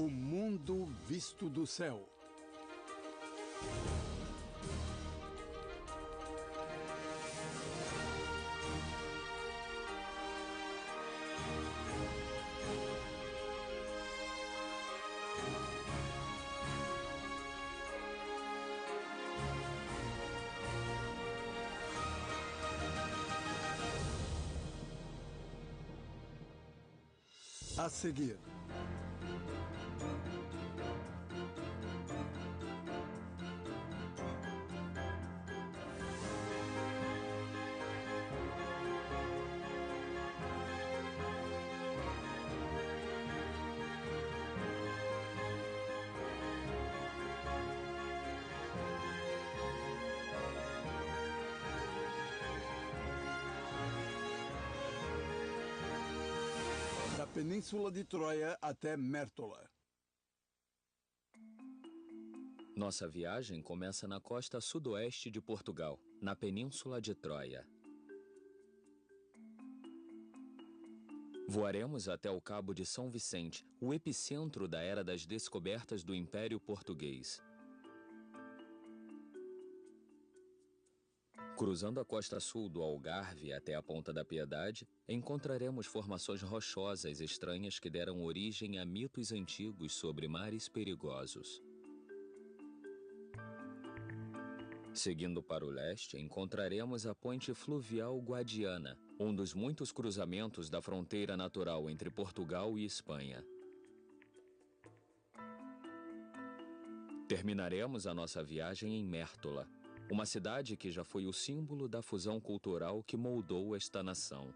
O mundo visto do céu. A seguir. Da Península de Troia até Mértola. Nossa viagem começa na costa sudoeste de Portugal, na Península de Troia. Voaremos até o Cabo de São Vicente, o epicentro da era das descobertas do Império Português. Cruzando a costa sul do Algarve até a Ponta da Piedade, encontraremos formações rochosas estranhas que deram origem a mitos antigos sobre mares perigosos. Seguindo para o leste, encontraremos a ponte fluvial Guadiana, um dos muitos cruzamentos da fronteira natural entre Portugal e Espanha. Terminaremos a nossa viagem em Mértola, uma cidade que já foi o símbolo da fusão cultural que moldou esta nação.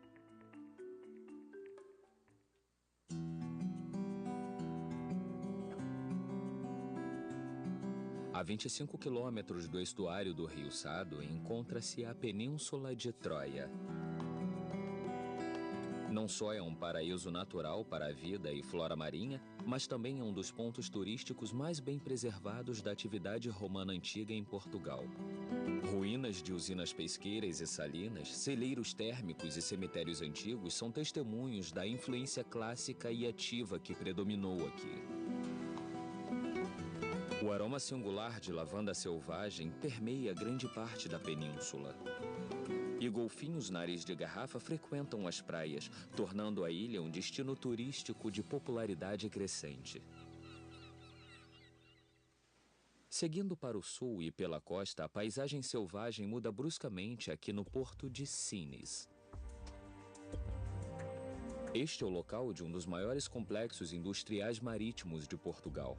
A 25 quilômetros do estuário do Rio Sado encontra-se a Península de Troia. Não só é um paraíso natural para a vida e flora marinha, mas também é um dos pontos turísticos mais bem preservados da atividade romana antiga em Portugal. Ruínas de usinas pesqueiras e salinas, celeiros térmicos e cemitérios antigos são testemunhos da influência clássica e ativa que predominou aqui. O aroma singular de lavanda selvagem permeia grande parte da península. E golfinhos nariz de garrafa frequentam as praias, tornando a ilha um destino turístico de popularidade crescente. Seguindo para o sul e pela costa, a paisagem selvagem muda bruscamente aqui no porto de Sines. Este é o local de um dos maiores complexos industriais marítimos de Portugal.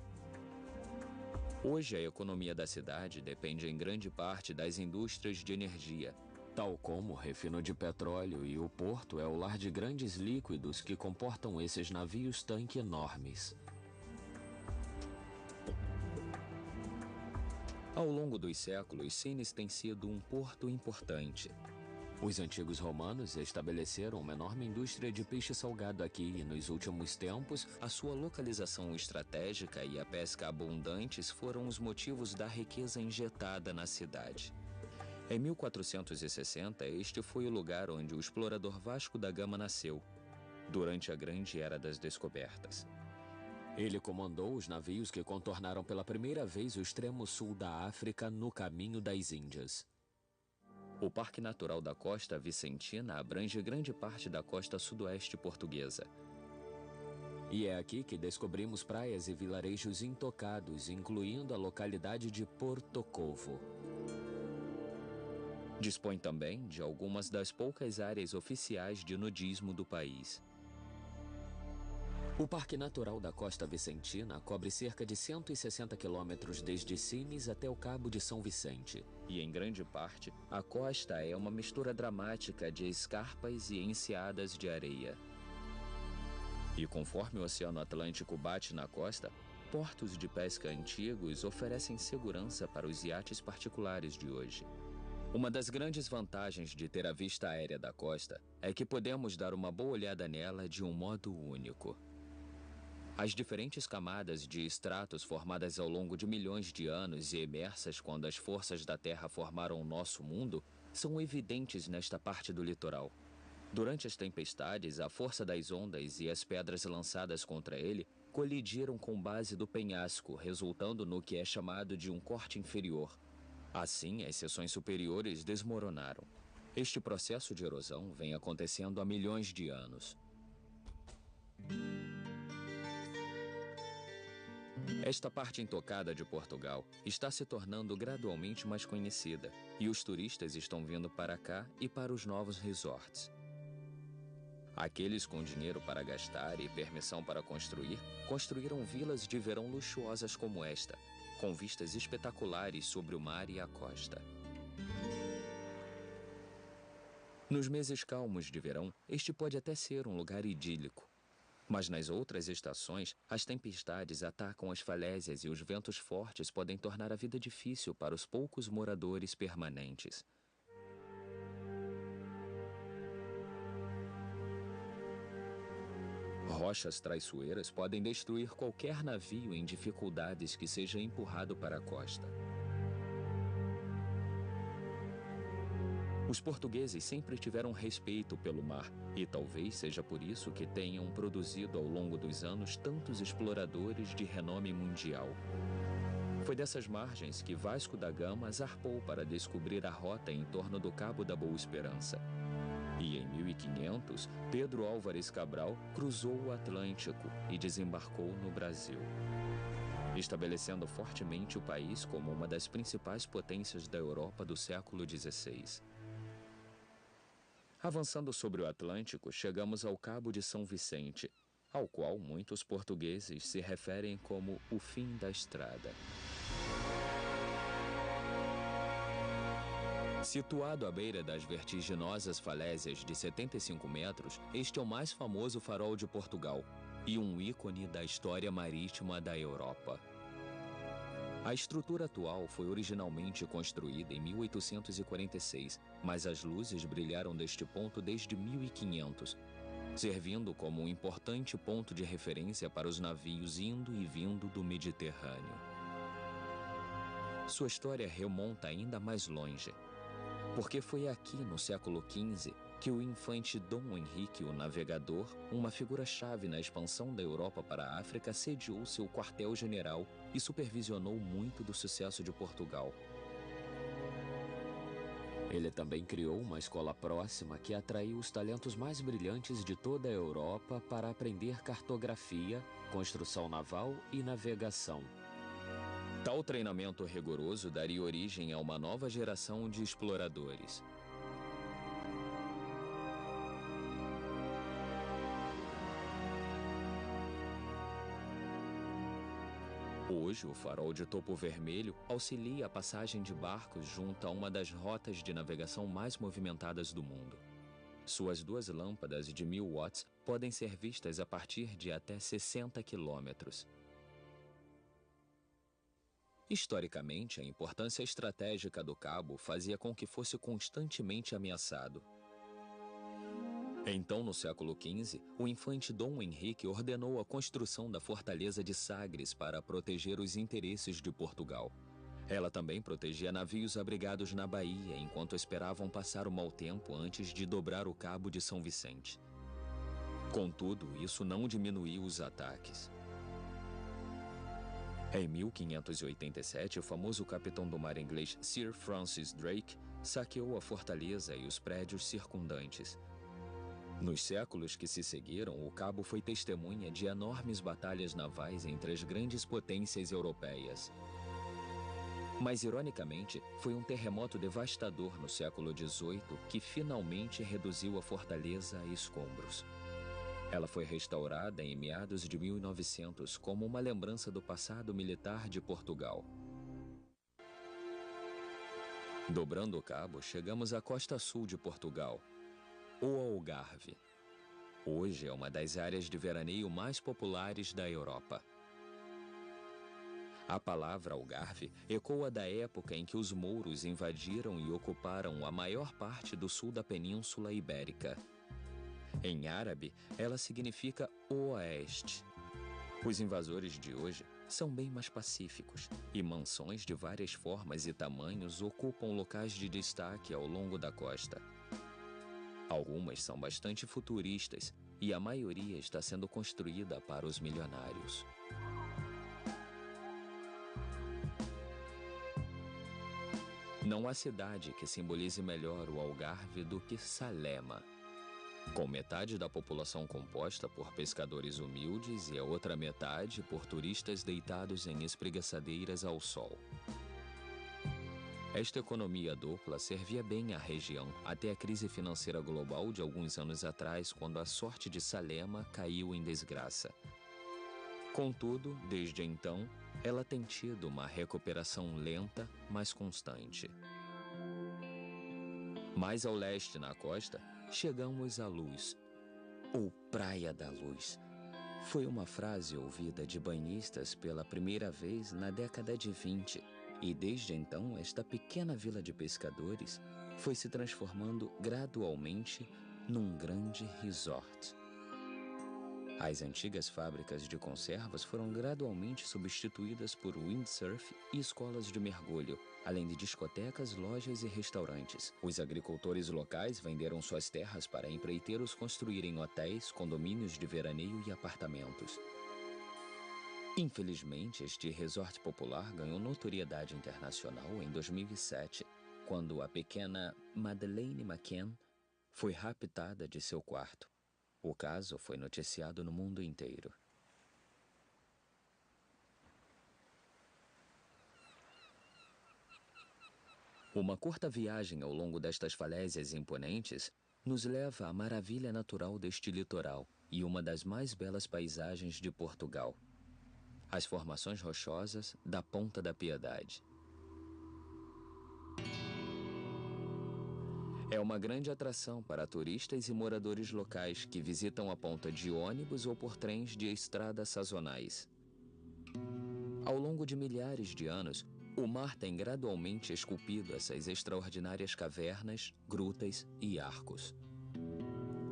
Hoje, a economia da cidade depende em grande parte das indústrias de energia, tal como o refino de petróleo, e o porto é o lar de grandes líquidos que comportam esses navios-tanque enormes. Ao longo dos séculos, Sines tem sido um porto importante. Os antigos romanos estabeleceram uma enorme indústria de peixe salgado aqui e, nos últimos tempos, a sua localização estratégica e a pesca abundantes foram os motivos da riqueza injetada na cidade. Em 1460, este foi o lugar onde o explorador Vasco da Gama nasceu, durante a Grande Era das Descobertas. Ele comandou os navios que contornaram pela primeira vez o extremo sul da África no Caminho das Índias. O Parque Natural da Costa Vicentina abrange grande parte da costa sudoeste portuguesa. E é aqui que descobrimos praias e vilarejos intocados, incluindo a localidade de Porto Covo. Dispõe também de algumas das poucas áreas oficiais de nudismo do país. O Parque Natural da Costa Vicentina cobre cerca de 160 quilômetros desde Sines até o Cabo de São Vicente. E, em grande parte, a costa é uma mistura dramática de escarpas e enseadas de areia. E conforme o Oceano Atlântico bate na costa, portos de pesca antigos oferecem segurança para os iates particulares de hoje. Uma das grandes vantagens de ter a vista aérea da costa é que podemos dar uma boa olhada nela de um modo único. As diferentes camadas de estratos formadas ao longo de milhões de anos e emersas quando as forças da Terra formaram o nosso mundo são evidentes nesta parte do litoral. Durante as tempestades, a força das ondas e as pedras lançadas contra ele colidiram com base do penhasco, resultando no que é chamado de um corte inferior. Assim, as seções superiores desmoronaram. Este processo de erosão vem acontecendo há milhões de anos. Esta parte intocada de Portugal está se tornando gradualmente mais conhecida, e os turistas estão vindo para cá e para os novos resorts. Aqueles com dinheiro para gastar e permissão para construir, construíram vilas de verão luxuosas como esta, com vistas espetaculares sobre o mar e a costa. Nos meses calmos de verão, este pode até ser um lugar idílico. Mas nas outras estações, as tempestades atacam as falésias e os ventos fortes podem tornar a vida difícil para os poucos moradores permanentes. Rochas traiçoeiras podem destruir qualquer navio em dificuldades que seja empurrado para a costa. Os portugueses sempre tiveram respeito pelo mar, e talvez seja por isso que tenham produzido ao longo dos anos tantos exploradores de renome mundial. Foi dessas margens que Vasco da Gama zarpou para descobrir a rota em torno do Cabo da Boa Esperança. E em 1500, Pedro Álvares Cabral cruzou o Atlântico e desembarcou no Brasil, estabelecendo fortemente o país como uma das principais potências da Europa do século XVI. Avançando sobre o Atlântico, chegamos ao Cabo de São Vicente, ao qual muitos portugueses se referem como o fim da estrada. Situado à beira das vertiginosas falésias de 75 metros, este é o mais famoso farol de Portugal e um ícone da história marítima da Europa. A estrutura atual foi originalmente construída em 1846, mas as luzes brilharam deste ponto desde 1500, servindo como um importante ponto de referência para os navios indo e vindo do Mediterrâneo. Sua história remonta ainda mais longe, porque foi aqui no século XV que o infante Dom Henrique o Navegador, uma figura-chave na expansão da Europa para a África, sediou seu quartel-general e supervisionou muito do sucesso de Portugal. Ele também criou uma escola próxima que atraiu os talentos mais brilhantes de toda a Europa para aprender cartografia, construção naval e navegação. Tal treinamento rigoroso daria origem a uma nova geração de exploradores. Hoje, o farol de topo vermelho auxilia a passagem de barcos junto a uma das rotas de navegação mais movimentadas do mundo. Suas duas lâmpadas de 1000 watts podem ser vistas a partir de até 60 quilômetros. Historicamente, a importância estratégica do cabo fazia com que fosse constantemente ameaçado. Então, no século XV, o infante Dom Henrique ordenou a construção da fortaleza de Sagres para proteger os interesses de Portugal. Ela também protegia navios abrigados na Bahia enquanto esperavam passar o mau tempo antes de dobrar o Cabo de São Vicente. Contudo, isso não diminuiu os ataques. Em 1587, o famoso capitão do mar inglês Sir Francis Drake saqueou a fortaleza e os prédios circundantes. Nos séculos que se seguiram, o cabo foi testemunha de enormes batalhas navais entre as grandes potências europeias. Mas, ironicamente, foi um terremoto devastador no século XVIII que finalmente reduziu a fortaleza a escombros. Ela foi restaurada em meados de 1900 como uma lembrança do passado militar de Portugal. Dobrando o cabo, chegamos à costa sul de Portugal, o Algarve. Hoje é uma das áreas de veraneio mais populares da Europa. A palavra Algarve ecoa da época em que os mouros invadiram e ocuparam a maior parte do sul da Península Ibérica. Em árabe, ela significa oeste. Os invasores de hoje são bem mais pacíficos, e mansões de várias formas e tamanhos ocupam locais de destaque ao longo da costa. Algumas são bastante futuristas, e a maioria está sendo construída para os milionários. Não há cidade que simbolize melhor o Algarve do que Salema. Com metade da população composta por pescadores humildes e a outra metade por turistas deitados em espreguiçadeiras ao sol. Esta economia dupla servia bem à região até a crise financeira global de alguns anos atrás, quando a sorte de Salema caiu em desgraça. Contudo, desde então, ela tem tido uma recuperação lenta, mas constante. Mais ao leste, na costa, chegamos à Luz, ou Praia da Luz. Foi uma frase ouvida de banhistas pela primeira vez na década de 20, e desde então esta pequena vila de pescadores foi se transformando gradualmente num grande resort. As antigas fábricas de conservas foram gradualmente substituídas por windsurf e escolas de mergulho, além de discotecas, lojas e restaurantes. Os agricultores locais venderam suas terras para empreiteiros construírem hotéis, condomínios de veraneio e apartamentos. Infelizmente, este resort popular ganhou notoriedade internacional em 2007, quando a pequena Madeleine McCann foi raptada de seu quarto. O caso foi noticiado no mundo inteiro. Uma curta viagem ao longo destas falésias imponentes nos leva à maravilha natural deste litoral e uma das mais belas paisagens de Portugal: as formações rochosas da Ponta da Piedade. É uma grande atração para turistas e moradores locais que visitam a ponta de ônibus ou por trens de estrada sazonais. Ao longo de milhares de anos, o mar tem gradualmente esculpido essas extraordinárias cavernas, grutas e arcos.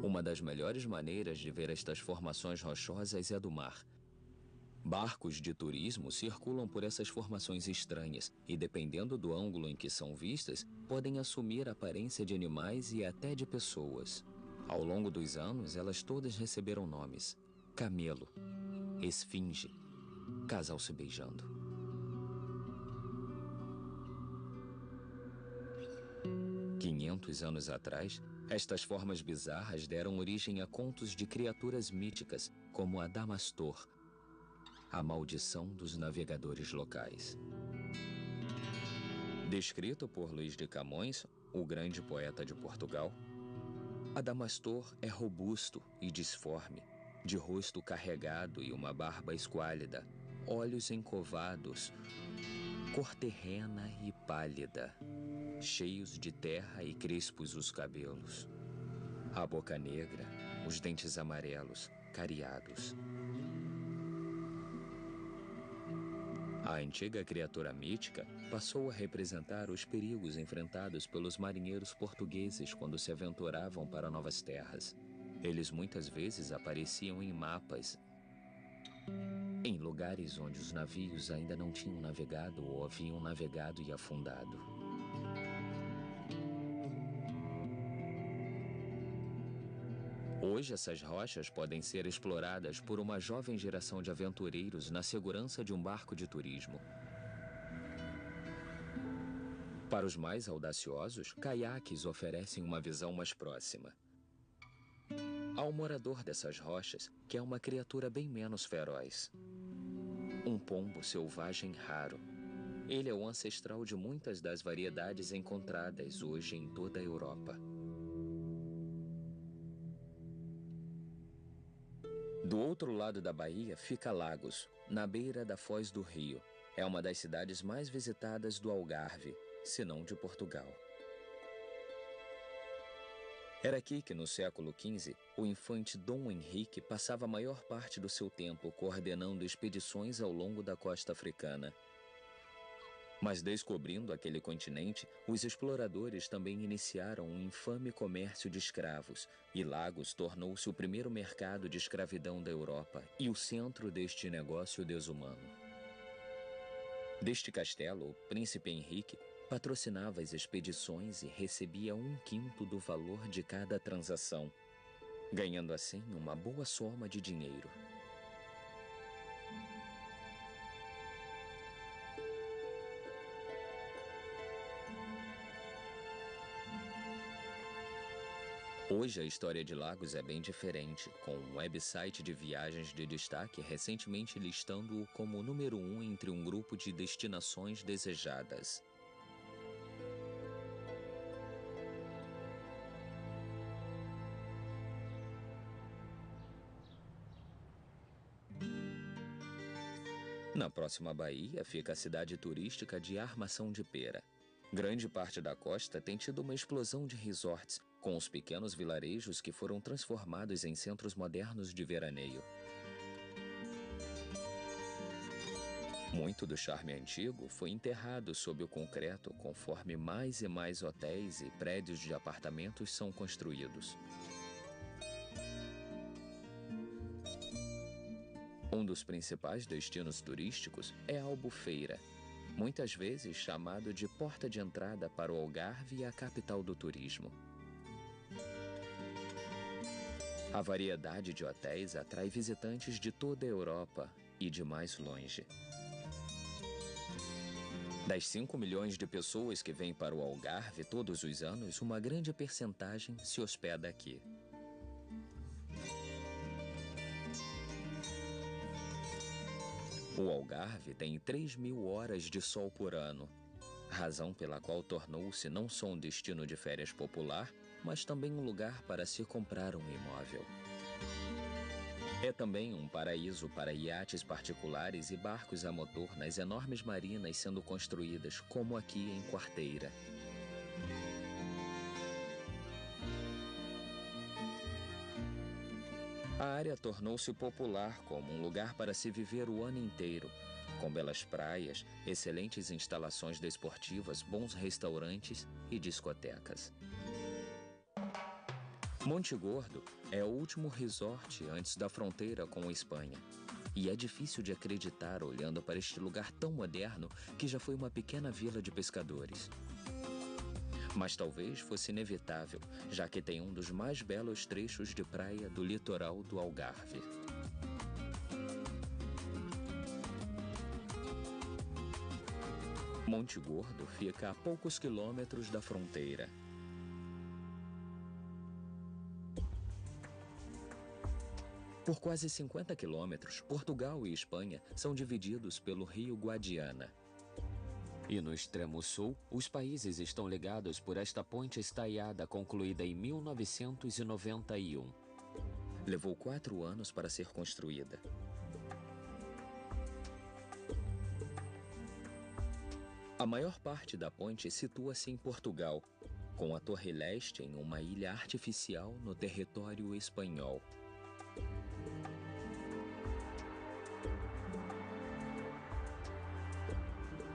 Uma das melhores maneiras de ver estas formações rochosas é do mar. Barcos de turismo circulam por essas formações estranhas e, dependendo do ângulo em que são vistas, podem assumir a aparência de animais e até de pessoas. Ao longo dos anos, elas todas receberam nomes: camelo, esfinge, casal se beijando. Quinhentos anos atrás, estas formas bizarras deram origem a contos de criaturas míticas, como a Damastor, a maldição dos navegadores locais. Descrito por Luís de Camões, o grande poeta de Portugal, Adamastor é robusto e disforme, de rosto carregado e uma barba esquálida, olhos encovados, cor terrena e pálida, cheios de terra e crespos os cabelos, a boca negra, os dentes amarelos, cariados. A antiga criatura mítica passou a representar os perigos enfrentados pelos marinheiros portugueses quando se aventuravam para novas terras. Eles muitas vezes apareciam em mapas, em lugares onde os navios ainda não tinham navegado ou haviam navegado e afundado. Hoje, essas rochas podem ser exploradas por uma jovem geração de aventureiros na segurança de um barco de turismo. Para os mais audaciosos, caiaques oferecem uma visão mais próxima. Há um morador dessas rochas que é uma criatura bem menos feroz. Um pombo selvagem raro. Ele é o ancestral de muitas das variedades encontradas hoje em toda a Europa. Do outro lado da baía fica Lagos, na beira da Foz do Rio. É uma das cidades mais visitadas do Algarve, se não de Portugal. Era aqui que, no século XV, o infante Dom Henrique passava a maior parte do seu tempo coordenando expedições ao longo da costa africana. Mas descobrindo aquele continente, os exploradores também iniciaram um infame comércio de escravos, e Lagos tornou-se o primeiro mercado de escravidão da Europa e o centro deste negócio desumano. Deste castelo, o príncipe Henrique patrocinava as expedições e recebia 1/5 do valor de cada transação. ganhando assim uma boa soma de dinheiro. Hoje a história de Lagos é bem diferente, com um website de viagens de destaque recentemente listando-o como o número 1 entre um grupo de destinações desejadas. Na próxima baía fica a cidade turística de Armação de Pera. Grande parte da costa tem tido uma explosão de resorts, com os pequenos vilarejos que foram transformados em centros modernos de veraneio. Muito do charme antigo foi enterrado sob o concreto conforme mais e mais hotéis e prédios de apartamentos são construídos. Um dos principais destinos turísticos é Albufeira, muitas vezes chamado de porta de entrada para o Algarve e a capital do turismo. A variedade de hotéis atrai visitantes de toda a Europa e de mais longe. Das 5 milhões de pessoas que vêm para o Algarve todos os anos, uma grande percentagem se hospeda aqui. O Algarve tem 3.000 horas de sol por ano, razão pela qual tornou-se não só um destino de férias popular, mas também um lugar para se comprar um imóvel. É também um paraíso para iates particulares e barcos a motor nas enormes marinas sendo construídas, como aqui em Quarteira. A área tornou-se popular como um lugar para se viver o ano inteiro, com belas praias, excelentes instalações desportivas, bons restaurantes e discotecas. Monte Gordo é o último resort antes da fronteira com a Espanha. E é difícil de acreditar olhando para este lugar tão moderno que já foi uma pequena vila de pescadores. Mas talvez fosse inevitável, já que tem um dos mais belos trechos de praia do litoral do Algarve. Monte Gordo fica a poucos quilômetros da fronteira. Por quase 50 quilômetros, Portugal e Espanha são divididos pelo rio Guadiana. E no extremo sul, os países estão ligados por esta ponte estaiada concluída em 1991. Levou 4 anos para ser construída. A maior parte da ponte situa-se em Portugal, com a Torre Leste em uma ilha artificial no território espanhol.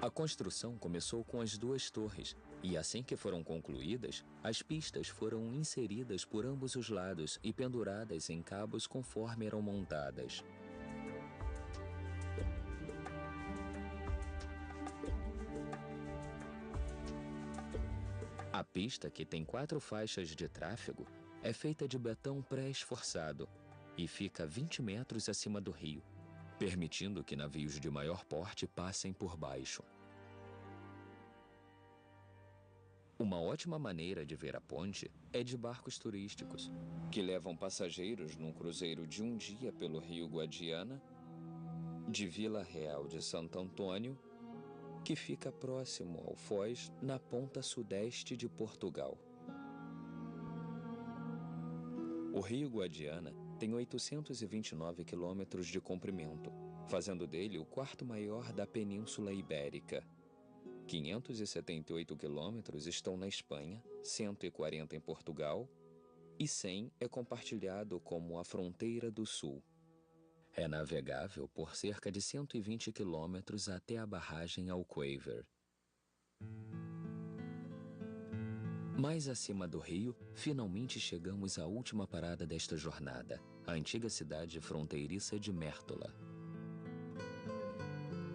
A construção começou com as 2 torres, e assim que foram concluídas, as pistas foram inseridas por ambos os lados e penduradas em cabos conforme eram montadas. A pista, que tem 4 faixas de tráfego, é feita de betão pré-esforçado e fica 20 metros acima do rio, permitindo que navios de maior porte passem por baixo. Uma ótima maneira de ver a ponte é de barcos turísticos, que levam passageiros num cruzeiro de um dia pelo rio Guadiana, de Vila Real de Santo Antônio, que fica próximo ao Foz, na ponta sudeste de Portugal. O rio Guadiana tem 829 quilômetros de comprimento, fazendo dele o 4º maior da Península Ibérica. 578 quilômetros estão na Espanha, 140 em Portugal e 100 é compartilhado como a fronteira do sul. É navegável por cerca de 120 quilômetros até a barragem Alquever. Mais acima do rio, finalmente chegamos à última parada desta jornada, a antiga cidade fronteiriça de Mértola.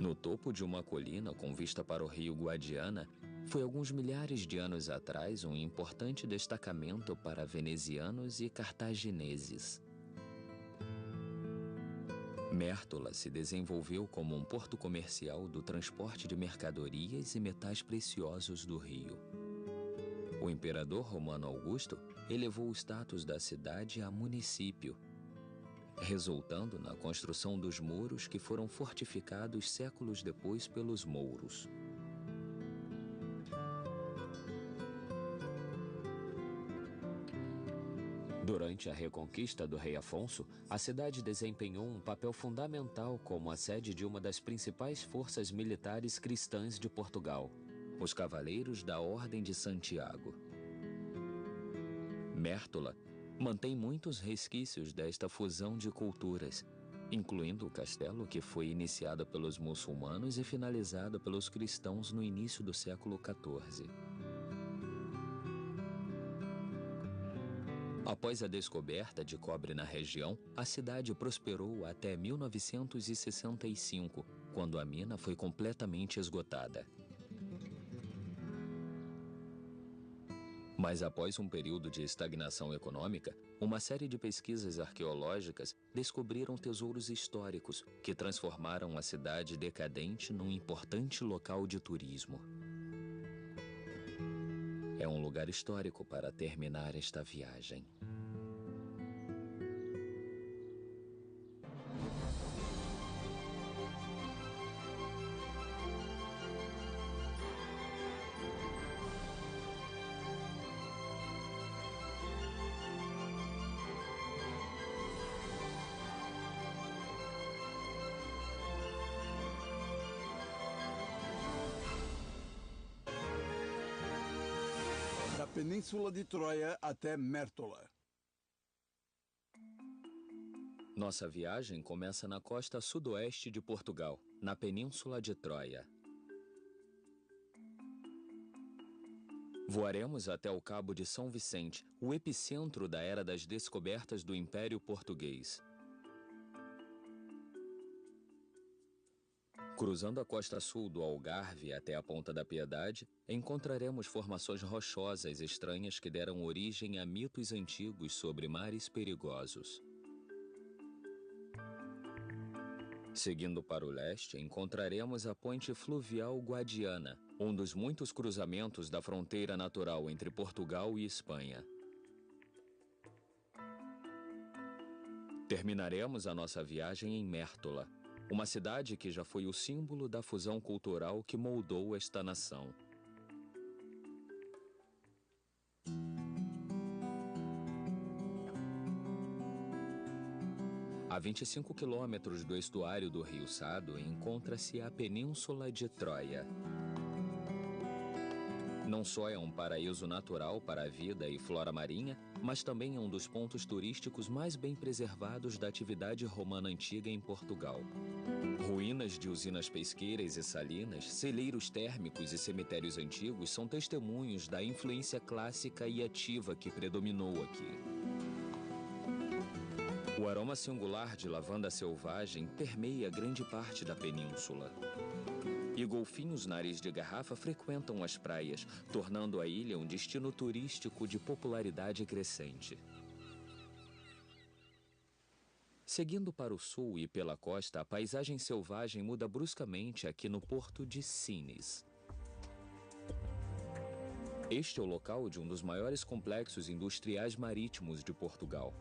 No topo de uma colina com vista para o rio Guadiana, foi alguns milhares de anos atrás um importante destacamento para venezianos e cartagineses. Mértola se desenvolveu como um porto comercial do transporte de mercadorias e metais preciosos do rio. O imperador romano Augusto elevou o status da cidade a município, resultando na construção dos muros que foram fortificados séculos depois pelos mouros. Durante a reconquista do rei Afonso, a cidade desempenhou um papel fundamental como a sede de uma das principais forças militares cristãs de Portugal, os Cavaleiros da Ordem de Santiago. Mértola mantém muitos resquícios desta fusão de culturas, incluindo o castelo que foi iniciado pelos muçulmanos e finalizado pelos cristãos no início do século XIV. Após a descoberta de cobre na região, a cidade prosperou até 1965, quando a mina foi completamente esgotada. Mas após um período de estagnação econômica, uma série de pesquisas arqueológicas descobriram tesouros históricos que transformaram a cidade decadente num importante local de turismo. É um lugar histórico para terminar esta viagem. Da Península de Troia até Mértola. Nossa viagem começa na costa sudoeste de Portugal, na Península de Troia. Voaremos até o Cabo de São Vicente, o epicentro da era das descobertas do Império Português. Cruzando a costa sul do Algarve até a Ponta da Piedade, encontraremos formações rochosas estranhas que deram origem a mitos antigos sobre mares perigosos. Seguindo para o leste, encontraremos a Ponte Fluvial Guadiana, um dos muitos cruzamentos da fronteira natural entre Portugal e Espanha. Terminaremos a nossa viagem em Mértola, uma cidade que já foi o símbolo da fusão cultural que moldou esta nação. A 25 quilômetros do estuário do Rio Sado encontra-se a Península de Troia. Não só é um paraíso natural para a vida e flora marinha, mas também é um dos pontos turísticos mais bem preservados da atividade romana antiga em Portugal. Ruínas de usinas pesqueiras e salinas, celeiros térmicos e cemitérios antigos são testemunhos da influência clássica e ativa que predominou aqui. O aroma singular de lavanda selvagem permeia grande parte da península. E golfinhos nariz de garrafa frequentam as praias, tornando a ilha um destino turístico de popularidade crescente. Seguindo para o sul e pela costa, a paisagem selvagem muda bruscamente aqui no porto de Sines. Este é o local de um dos maiores complexos industriais marítimos de Portugal.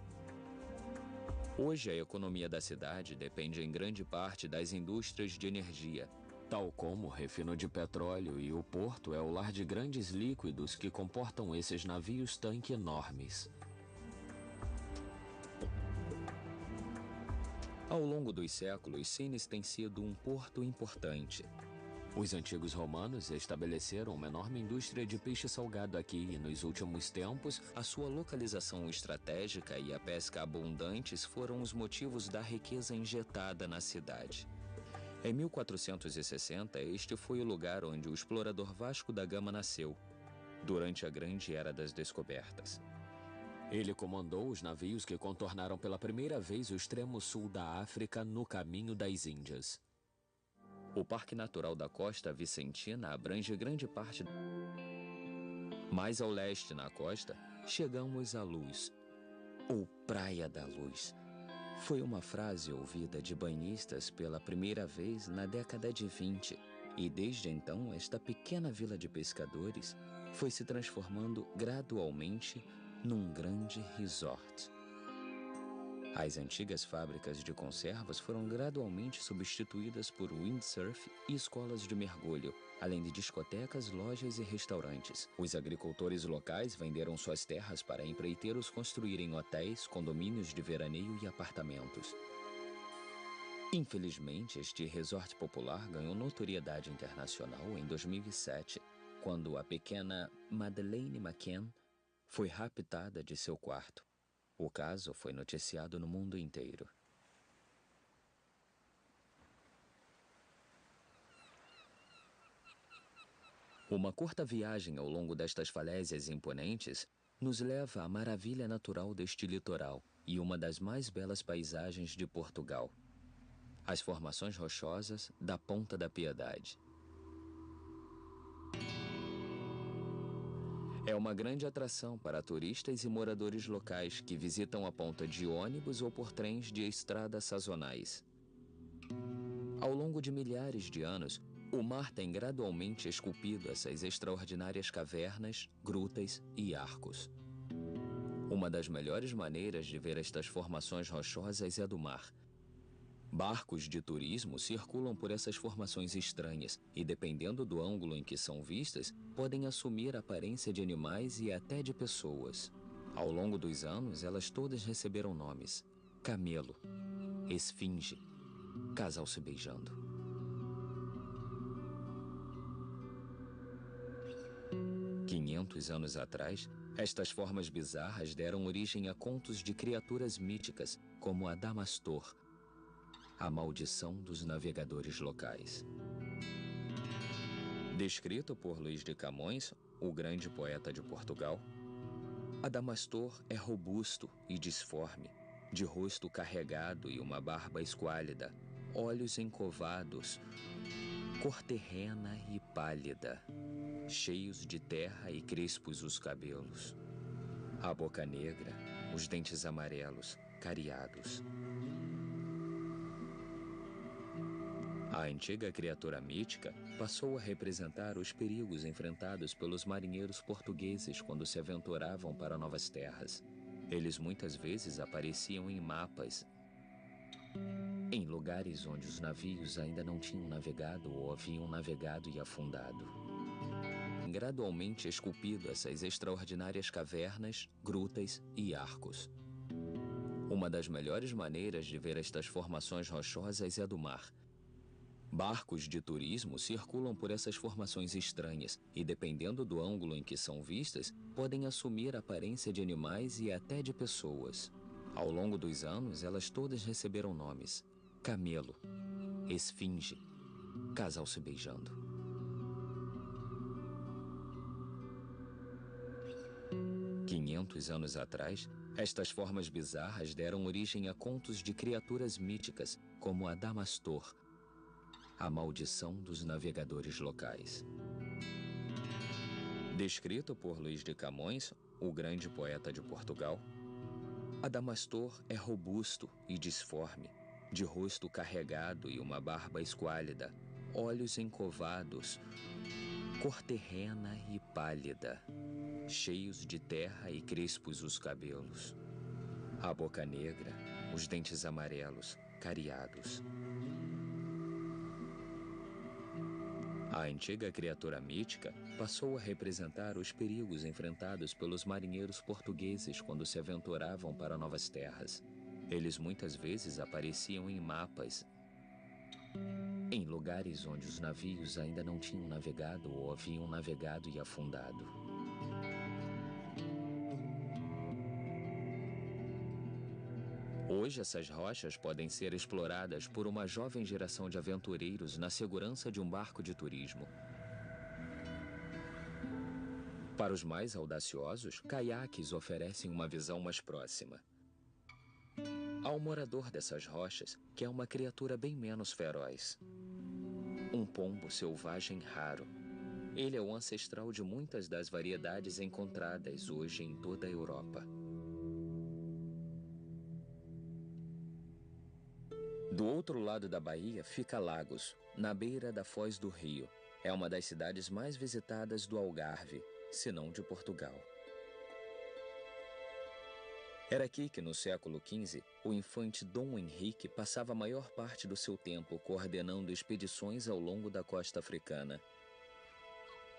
Hoje, a economia da cidade depende em grande parte das indústrias de energia, tal como o refino de petróleo, e o porto é o lar de grandes líquidos que comportam esses navios-tanque enormes. Ao longo dos séculos, Sines tem sido um porto importante. Os antigos romanos estabeleceram uma enorme indústria de peixe salgado aqui e, nos últimos tempos, a sua localização estratégica e a pesca abundantes foram os motivos da riqueza injetada na cidade. Em 1460, este foi o lugar onde o explorador Vasco da Gama nasceu, durante a Grande Era das Descobertas. Ele comandou os navios que contornaram pela primeira vez o extremo sul da África no caminho das Índias. O Parque Natural da Costa Vicentina abrange grande parte. Mais ao leste, na costa, chegamos à Luz, ou Praia da Luz. Foi uma frase ouvida de banhistas pela primeira vez na década de 20, e desde então esta pequena vila de pescadores foi se transformando gradualmente num grande resort. As antigas fábricas de conservas foram gradualmente substituídas por windsurf e escolas de mergulho, além de discotecas, lojas e restaurantes. Os agricultores locais venderam suas terras para empreiteiros construírem hotéis, condomínios de veraneio e apartamentos. Infelizmente, este resort popular ganhou notoriedade internacional em 2007, quando a pequena Madeleine McCann foi raptada de seu quarto. O caso foi noticiado no mundo inteiro. Uma curta viagem ao longo destas falésias imponentes nos leva à maravilha natural deste litoral e uma das mais belas paisagens de Portugal: as formações rochosas da Ponta da Piedade. É uma grande atração para turistas e moradores locais que visitam a ponta de ônibus ou por trens de estrada sazonais. Ao longo de milhares de anos, o mar tem gradualmente esculpido essas extraordinárias cavernas, grutas e arcos. Uma das melhores maneiras de ver estas formações rochosas é do mar. Barcos de turismo circulam por essas formações estranhas e, dependendo do ângulo em que são vistas, podem assumir a aparência de animais e até de pessoas. Ao longo dos anos, elas todas receberam nomes: camelo, esfinge, casal se beijando. Anos atrás, estas formas bizarras deram origem a contos de criaturas míticas como a Damastor, a maldição dos navegadores locais. Descrito por Luís de Camões, o grande poeta de Portugal, Adamastor é robusto e disforme, de rosto carregado e uma barba esquálida, olhos encovados, cor terrena e pálida, cheios de terra e crespos os cabelos, a boca negra, os dentes amarelos, cariados. A antiga criatura mítica passou a representar os perigos enfrentados pelos marinheiros portugueses quando se aventuravam para novas terras. Eles muitas vezes apareciam em mapas, em lugares onde os navios ainda não tinham navegado ou haviam navegado e afundado. Gradualmente esculpido essas extraordinárias cavernas, grutas e arcos. Uma das melhores maneiras de ver estas formações rochosas é do mar. Barcos de turismo circulam por essas formações estranhas e, dependendo do ângulo em que são vistas, podem assumir a aparência de animais e até de pessoas. Ao longo dos anos, elas todas receberam nomes: camelo, esfinge, casal se beijando. Anos atrás, estas formas bizarras deram origem a contos de criaturas míticas como a Damastor, a maldição dos navegadores locais. Descrito por Luís de Camões, o grande poeta de Portugal, Adamastor é robusto e disforme, de rosto carregado e uma barba esquálida, olhos encovados, cor terrena e pálida, cheios de terra e crespos os cabelos, a boca negra, os dentes amarelos, cariados. A antiga criatura mítica passou a representar os perigos enfrentados pelos marinheiros portugueses quando se aventuravam para novas terras. Eles muitas vezes apareciam em mapas, em lugares onde os navios ainda não tinham navegado ou haviam navegado e afundado. Hoje, essas rochas podem ser exploradas por uma jovem geração de aventureiros na segurança de um barco de turismo. Para os mais audaciosos, caiaques oferecem uma visão mais próxima. Há um morador dessas rochas que é uma criatura bem menos feroz. um pombo selvagem raro. Ele é o ancestral de muitas das variedades encontradas hoje em toda a Europa. Do outro lado da Bahia fica Lagos, na beira da Foz do Rio. É uma das cidades mais visitadas do Algarve, se não de Portugal. Era aqui que, no século XV, o infante Dom Henrique passava a maior parte do seu tempo coordenando expedições ao longo da costa africana.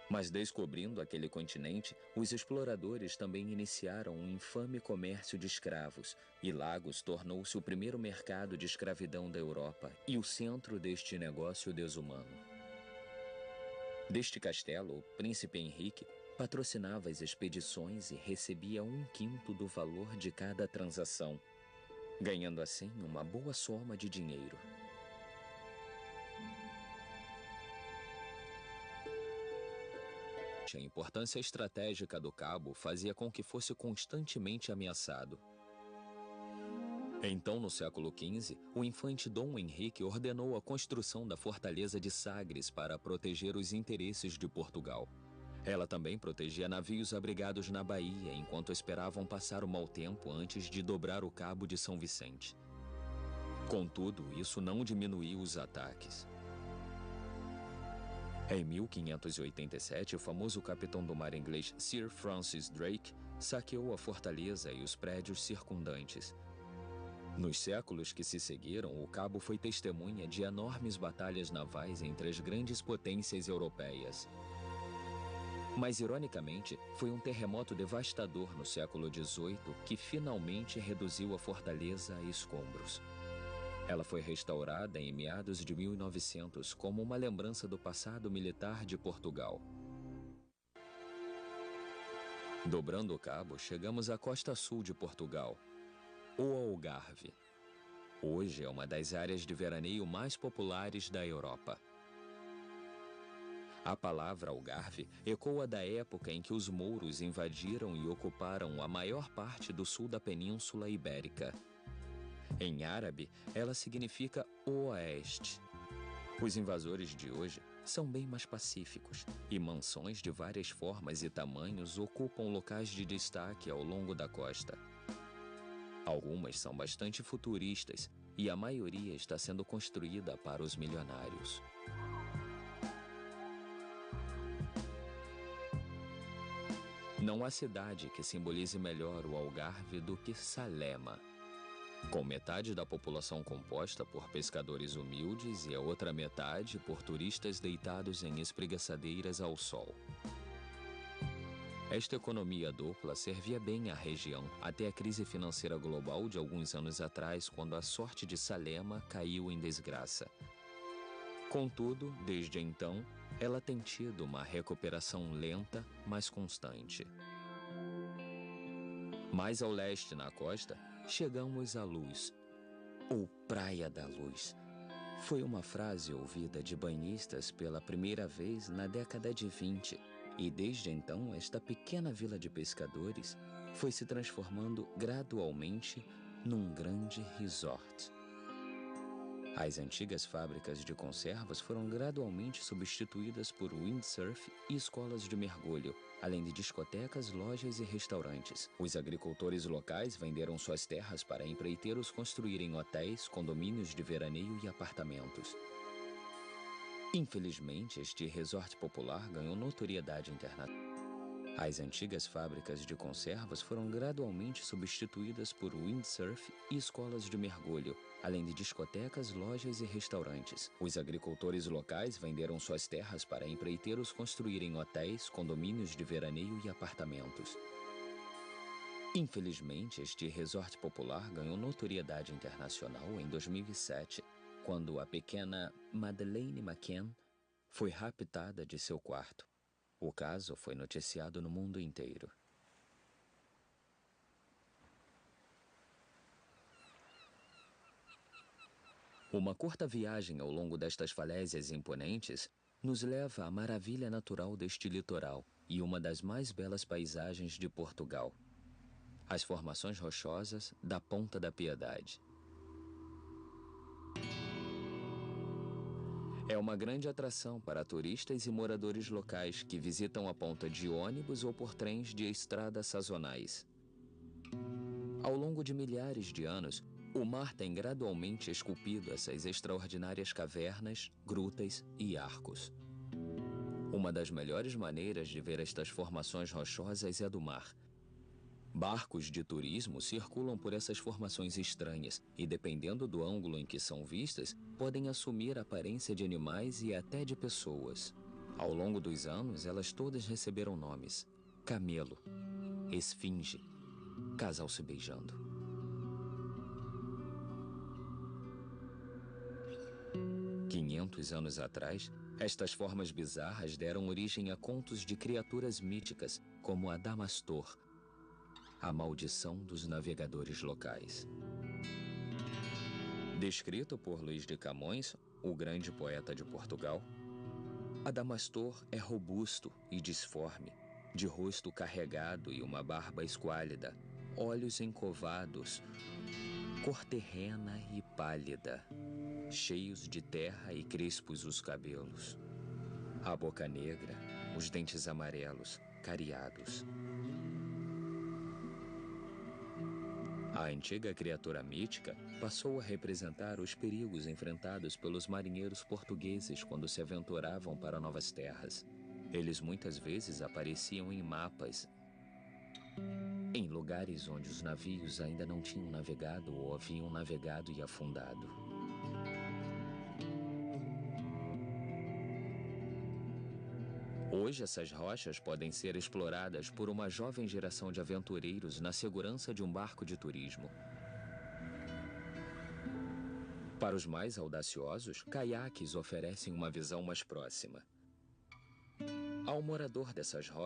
Mas descobrindo aquele continente, os exploradores também iniciaram um infame comércio de escravos, e Lagos tornou-se o primeiro mercado de escravidão da Europa e o centro deste negócio desumano. Deste castelo, o príncipe Henrique patrocinava as expedições e recebia 1/5 do valor de cada transação, ganhando assim uma boa soma de dinheiro. A importância estratégica do cabo fazia com que fosse constantemente ameaçado. Então, no século XV, o infante Dom Henrique ordenou a construção da fortaleza de Sagres para proteger os interesses de Portugal. Ela também protegia navios abrigados na Bahia enquanto esperavam passar o mau tempo antes de dobrar o cabo de São Vicente. Contudo, isso não diminuiu os ataques. Em 1587, o famoso capitão do mar inglês Sir Francis Drake saqueou a fortaleza e os prédios circundantes. Nos séculos que se seguiram, o cabo foi testemunha de enormes batalhas navais entre as grandes potências europeias. Mas, ironicamente, foi um terremoto devastador no século XVIII que finalmente reduziu a fortaleza a escombros. Ela foi restaurada em meados de 1900 como uma lembrança do passado militar de Portugal. Dobrando o cabo, chegamos à costa sul de Portugal, o Algarve. Hoje é uma das áreas de veraneio mais populares da Europa. A palavra Algarve ecoa da época em que os mouros invadiram e ocuparam a maior parte do sul da Península Ibérica. Em árabe, ela significa o Oeste. Os invasores de hoje são bem mais pacíficos, e mansões de várias formas e tamanhos ocupam locais de destaque ao longo da costa. Algumas são bastante futuristas, e a maioria está sendo construída para os milionários. Não há cidade que simbolize melhor o Algarve do que Salema. Com metade da população composta por pescadores humildes e a outra metade por turistas deitados em espreguiçadeiras ao sol. Esta economia dupla servia bem à região até a crise financeira global de alguns anos atrás, quando a sorte de Salema caiu em desgraça. Contudo, desde então, ela tem tido uma recuperação lenta, mas constante. Mais ao leste, na costa, chegamos à Luz, ou Praia da Luz. Foi uma frase ouvida de banhistas pela primeira vez na década de 20, e desde então esta pequena vila de pescadores foi se transformando gradualmente num grande resort. As antigas fábricas de conservas foram gradualmente substituídas por windsurf e escolas de mergulho, além de discotecas, lojas e restaurantes. Os agricultores locais venderam suas terras para empreiteiros construírem hotéis, condomínios de veraneio e apartamentos. Infelizmente, este resort popular ganhou notoriedade internacional. As antigas fábricas de conservas foram gradualmente substituídas por windsurf e escolas de mergulho, além de discotecas, lojas e restaurantes. Os agricultores locais venderam suas terras para empreiteiros construírem hotéis, condomínios de veraneio e apartamentos. Infelizmente, este resort popular ganhou notoriedade internacional em 2007, quando a pequena Madeleine McCann foi raptada de seu quarto. O caso foi noticiado no mundo inteiro. Uma curta viagem ao longo destas falésias imponentes nos leva à maravilha natural deste litoral e uma das mais belas paisagens de Portugal: as formações rochosas da Ponta da Piedade. É uma grande atração para turistas e moradores locais que visitam a ponta de ônibus ou por trens de estrada sazonais. Ao longo de milhares de anos, o mar tem gradualmente esculpido essas extraordinárias cavernas, grutas e arcos. Uma das melhores maneiras de ver estas formações rochosas é do mar. Barcos de turismo circulam por essas formações estranhas e, dependendo do ângulo em que são vistas, podem assumir a aparência de animais e até de pessoas. Ao longo dos anos, elas todas receberam nomes: camelo, esfinge, casal se beijando. Anos atrás, estas formas bizarras deram origem a contos de criaturas míticas, como a Damastor, a maldição dos navegadores locais. Descrito por Luís de Camões, o grande poeta de Portugal, Adamastor é robusto e disforme, de rosto carregado e uma barba esquálida, olhos encovados, cor terrena e pálida, cheios de terra e crespos os cabelos, a boca negra, os dentes amarelos, cariados. A antiga criatura mítica passou a representar os perigos enfrentados pelos marinheiros portugueses quando se aventuravam para novas terras. Eles muitas vezes apareciam em mapas, em lugares onde os navios ainda não tinham navegado ou haviam navegado e afundado. Hoje, essas rochas podem ser exploradas por uma jovem geração de aventureiros na segurança de um barco de turismo. Para os mais audaciosos, caiaques oferecem uma visão mais próxima. Ao morador dessas rochas,